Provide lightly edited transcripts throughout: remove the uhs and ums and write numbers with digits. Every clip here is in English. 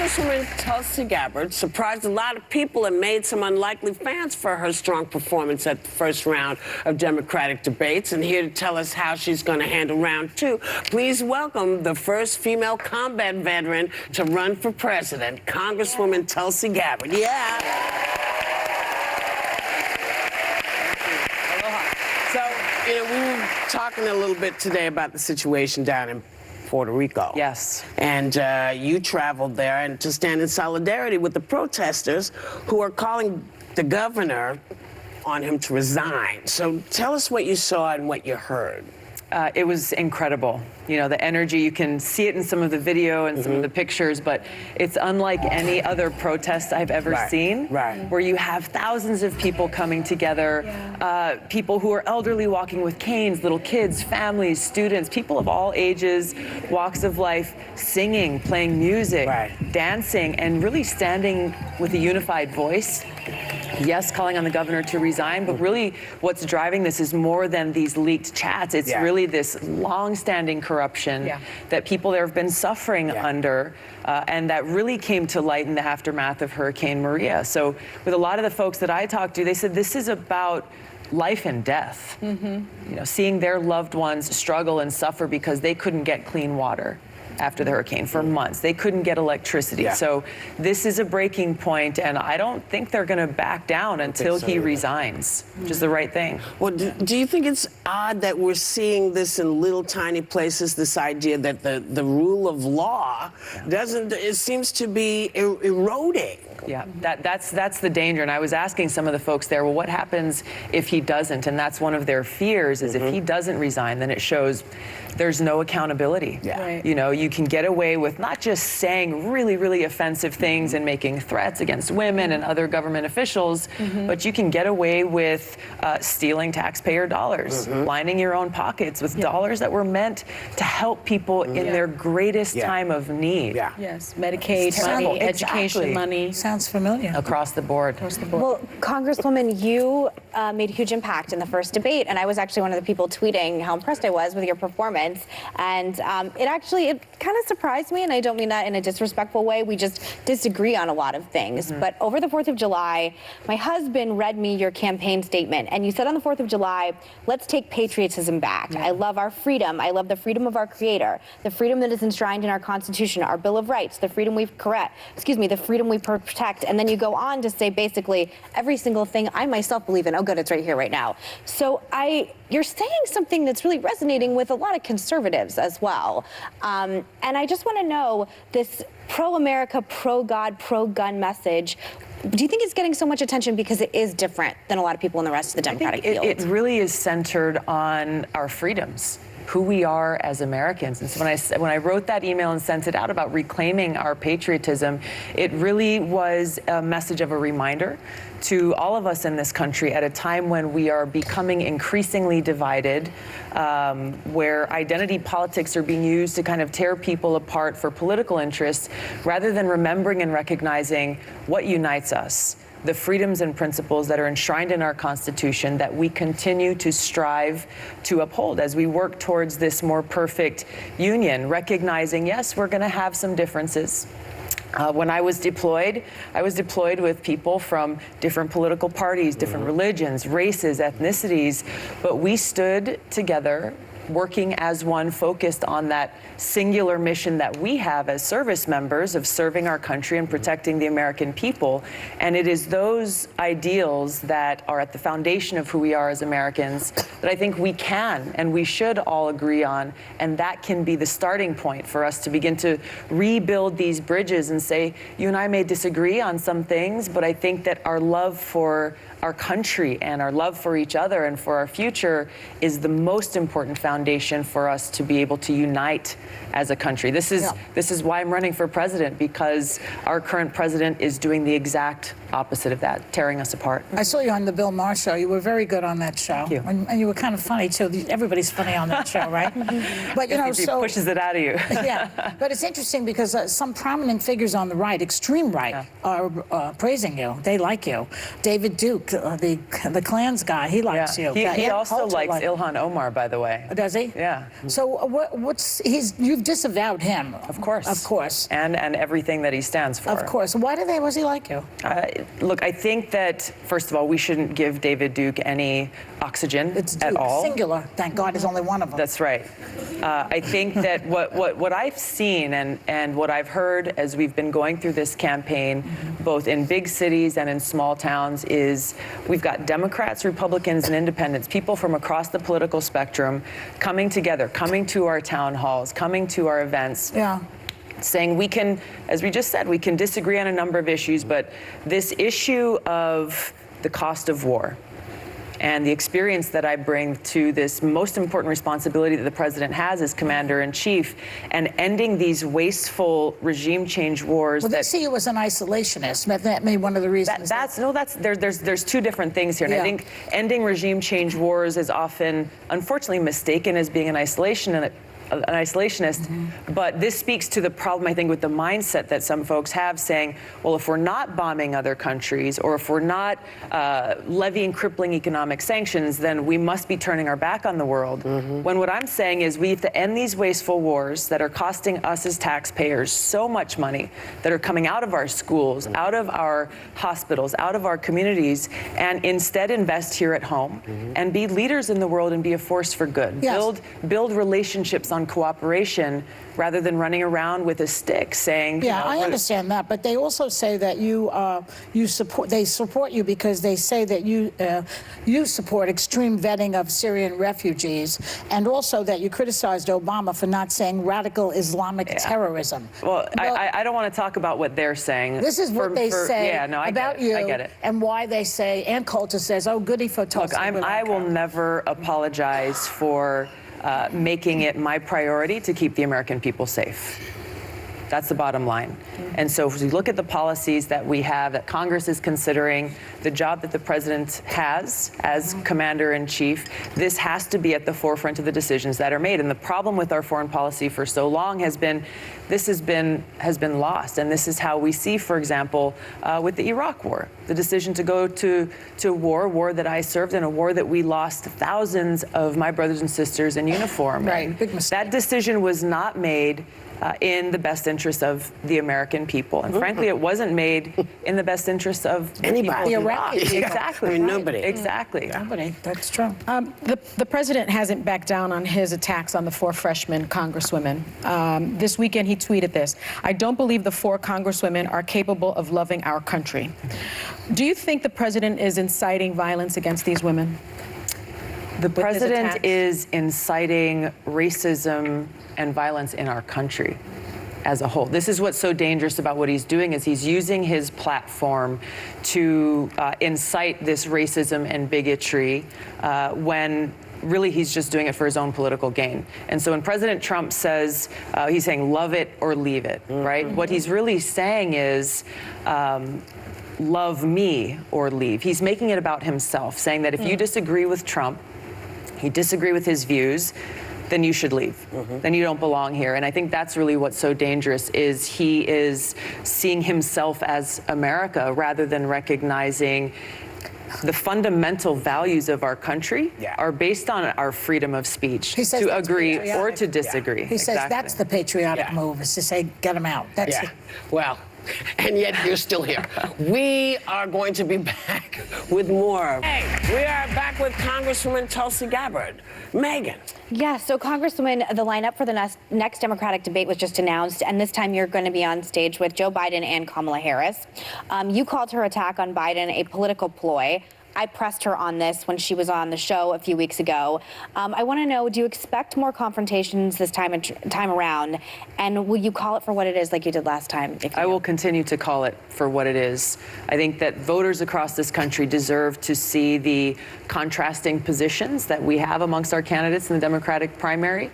Congresswoman Tulsi Gabbard surprised a lot of people and made some unlikely fans for her strong performance at the first round of Democratic debates. And here to tell us how she's going to handle round two, please welcome the first female combat veteran to run for president, Congresswoman Tulsi Gabbard. Yeah. So, we were talking a little bit today about the situation down in Puerto Rico. Yes. And you traveled there and to stand in solidarity with the protesters who are calling the governor on him to resign. So tell us what you saw and what you heard. It was incredible. You know, the energy, you can see it in some of the video and some of the pictures, but it's unlike any other protest I've ever seen, where you have thousands of people coming together, people who are elderly walking with canes, little kids, families, students, people of all ages, walks of life, singing, playing music, dancing, and really standing with a unified voice. Yes, calling on the governor to resign, but really what's driving this is more than these leaked chats. It's really this long-standing corruption that people there have been suffering under, and that really came to light in the aftermath of Hurricane Maria. So with a lot of the folks that I talked to, they said this is about life and death. You know, seeing their loved ones struggle and suffer because they couldn't get clean water after the hurricane for months. They couldn't get electricity. So this is a breaking point, and I don't think they're going to back down until he resigns, which is the right thing. Well, do you think it's odd that we're seeing this in little tiny places, this idea that the rule of law it seems to be eroding? Yeah, that's the danger. And I was asking some of the folks there, well, what happens if he doesn't? And that's one of their fears, is if he doesn't resign, then it shows there's no accountability. You know, you can get away with not just saying really, really offensive things and making threats against women and other government officials, but you can get away with stealing taxpayer dollars, lining your own pockets with dollars that were meant to help people in their greatest time of need. Yes, Medicaid money, education money. Sounds familiar. Across the board. Well, Congresswoman, you made a huge impact in the first debate, and I was actually one of the people tweeting how impressed I was with your performance. And it kind of surprised me, and I don't mean that in a disrespectful way. We just disagree on a lot of things. But over the 4th of July, my husband read me your campaign statement, and you said on the 4th of July, let's take patriotism back. I love our freedom. I love the freedom of our Creator, the freedom that is enshrined in our Constitution, our Bill of Rights, the freedom the freedom we protect. And then you go on to say basically every single thing I myself believe in. Oh, good, it's right here, right now. So you're saying something that's really resonating with a lot of conservatives as well. And I just want to know, this pro-America, pro-God, pro-gun message, do you think it's getting so much attention because it is different than a lot of people in the rest of the Democratic field? It really is centered on our freedoms, who we are as Americans. And so when I wrote that email and sent it out about reclaiming our patriotism, it really was a message of a reminder to all of us in this country at a time when we are becoming increasingly divided, where identity politics are being used to kind of tear people apart for political interests, rather than remembering and recognizing what unites us, the freedoms and principles that are enshrined in our Constitution that we continue to strive to uphold as we work towards this more perfect union, recognizing, yes, we're going to have some differences. When I was deployed with people from different political parties, different religions, races, ethnicities, but we stood together, working as one, focused on that singular mission that we have as service members of serving our country and protecting the American people. And it is those ideals that are at the foundation of who we are as Americans that I think we can and we should all agree on. And that can be the starting point for us to begin to rebuild these bridges and say, you and I may disagree on some things, but I think that our love for our country and our love for each other and for our future is the most important foundation for us to be able to unite as a country. This is why I'm running for president, because our current president is doing the exact opposite of that, tearing us apart. I saw you on the Bill Maher show. You were very good on that show. Thank you. And you were kind of funny too. Everybody's funny on that show, right? But you know, he pushes it out of you. Yeah, but it's interesting because some prominent figures on the right, extreme right, are praising you. They like you. David Duke, the Klans guy. He likes you. He also Culture likes like- Ilhan Omar, by the way. Does he? Yeah. So you've disavowed him. Of course. Of course. And everything that he stands for. Of course. Why was he like you? Look, I think that, first of all, we shouldn't give David Duke any oxygen It's at Duke, all. singular. Thank God there's only one of them. That's right. I think that what I've seen and what I've heard as we've been going through this campaign, both in big cities and in small towns, is we've got Democrats, Republicans, and independents, people from across the political spectrum coming together, coming to our town halls, coming to our events. Yeah. Saying we can, as we just said, we can disagree on a number of issues, but this issue of the cost of war and the experience that I bring to this most important responsibility that the president has as commander-in-chief, and ending these wasteful regime change wars. Well, they see you as an isolationist. That may be one of the reasons. There's two different things here. And I think ending regime change wars is often, unfortunately, mistaken as being an isolationist. But this speaks to the problem, I think, with the mindset that some folks have, saying, well, if we're not bombing other countries, or if we're not levying crippling economic sanctions, then we must be turning our back on the world. When what I'm saying is we have to end these wasteful wars that are costing us as taxpayers so much money, that are coming out of our schools, out of our hospitals, out of our communities, and instead invest here at home and be leaders in the world and be a force for good. Yes. Build relationships on cooperation rather than running around with a stick saying, Yeah, I understand that, but they also say that they support you because they say that you support extreme vetting of Syrian refugees, and also that you criticized Obama for not saying radical Islamic terrorism. Well, I don't want to talk about what they're saying. This is what they say about you, I get it. and why they say, Ann Coulter says, oh, goody for Tulsi. Look, I will never apologize for making it my priority to keep the American people safe. That's the bottom line. And so as we look at the policies that we have, that Congress is considering, the job that the president has as commander-in-chief, this has to be at the forefront of the decisions that are made. And the problem with our foreign policy for so long has been, this has been lost. And this is how we see, for example, with the Iraq war, the decision to go to war that I served in, a war that we lost thousands of my brothers and sisters in uniform. Right, big mistake. That decision was not made in the best interest of the American people. And frankly, it wasn't made in the best interest of anybody. The Iraqis. Exactly. I mean, nobody. Exactly. Nobody, that's true. The president hasn't backed down on his attacks on the 4 freshman congresswomen. This weekend, he tweeted this: I don't believe the 4 congresswomen are capable of loving our country. Do you think the president is inciting violence against these women? The president is inciting racism and violence in our country as a whole. This is what's so dangerous about what he's doing, is he's using his platform to incite this racism and bigotry when really he's just doing it for his own political gain. And so when President Trump says, he's saying love it or leave it, right? What he's really saying is, love me or leave. He's making it about himself, saying that if you disagree with Trump, you disagree with his views, then you should leave. Then you don't belong here. And I think that's really what's so dangerous, is he is seeing himself as America rather than recognizing the fundamental values of our country are based on our freedom of speech to agree or to disagree. He says that's the patriotic move, is to say, get him out. That's it. Well, and yet you're still here. We are going to be back with more. Hey, we are back with Congresswoman Tulsi Gabbard. Meghan. Yeah, so Congresswoman, the lineup for the next Democratic debate was just announced, and this time you're going to be on stage with Joe Biden and Kamala Harris. You called her attack on Biden a political ploy. I pressed her on this when she was on the show a few weeks ago. I want to know, do you expect more confrontations this time around? And will you call it for what it is like you did last time? I will continue to call it for what it is. I think that voters across this country deserve to see the contrasting positions that we have amongst our candidates in the Democratic primary.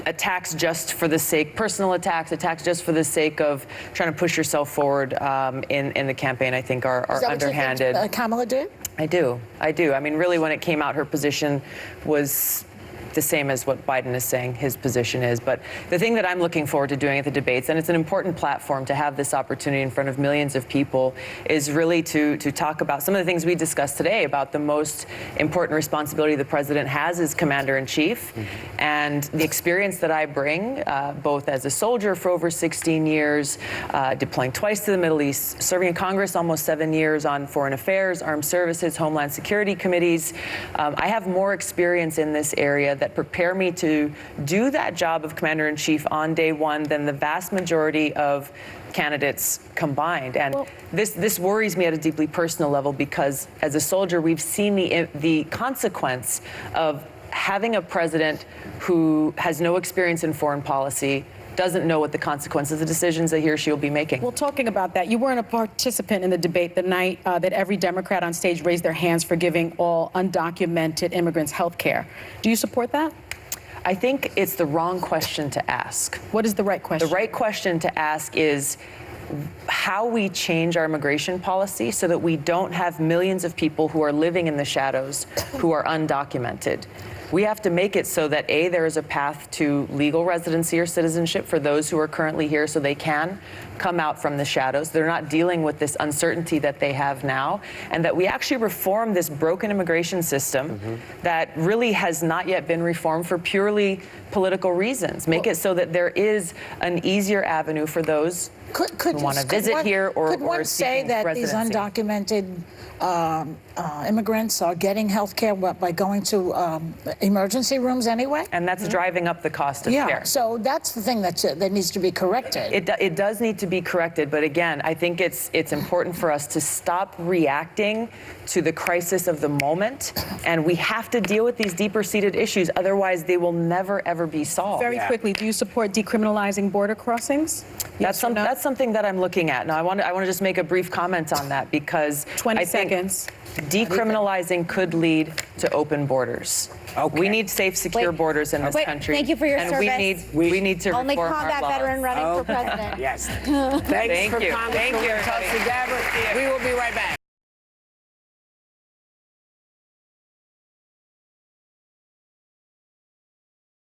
Attacks just for the sake, personal attacks just for the sake of trying to push yourself forward in the campaign, I think are underhanded. Kamala did? I do. I mean, really, when it came out, her position was the same as what Biden is saying his position is. But the thing that I'm looking forward to doing at the debates, and it's an important platform to have this opportunity in front of millions of people, is really to talk about some of the things we discussed today about the most important responsibility the president has as commander-in-chief, and the experience that I bring, both as a soldier for over 16 years, deploying twice to the Middle East, serving in Congress almost 7 years on foreign affairs, armed services, homeland security committees. I have more experience in this area that prepare me to do that job of commander-in-chief on day one than the vast majority of candidates combined. And this worries me at a deeply personal level, because as a soldier, we've seen the consequence of having a president who has no experience in foreign policy, doesn't know what the consequences of decisions that he or she will be making. Well, talking about that, you weren't a participant in the debate the night that every Democrat on stage raised their hands for giving all undocumented immigrants health care. Do you support that? I think it's the wrong question to ask. What is the right question? The right question to ask is how we change our immigration policy so that we don't have millions of people who are living in the shadows who are undocumented. We have to make it so that, A, there is a path to legal residency or citizenship for those who are currently here so they can come out from the shadows. They're not dealing with this uncertainty that they have now, and that we actually reform this broken immigration system that really has not yet been reformed for purely political reasons. Make it so that there is an easier avenue for those who want to visit here or could one say that residency. These undocumented immigrants are getting health care by going to emergency rooms anyway? And that's driving up the cost of care. So that's the thing that needs to be corrected. It does need to be corrected, but again, I think it's important for us to stop reacting to the crisis of the moment, and we have to deal with these deeper-seated issues, otherwise they will never, ever be solved. Very quickly, do you support decriminalizing border crossings? That's something that I'm looking at. Now, I want to just make a brief comment on that, because 20 I think seconds. Decriminalizing could lead to open borders. Okay. We need safe, secure borders in this country. Thank you for your and service. we need to Only reform combat our laws. veteran running for president. Yes. Thank Thanks for you. Congresswoman Thank you, everybody. Tulsi Gabbard. We will be right back.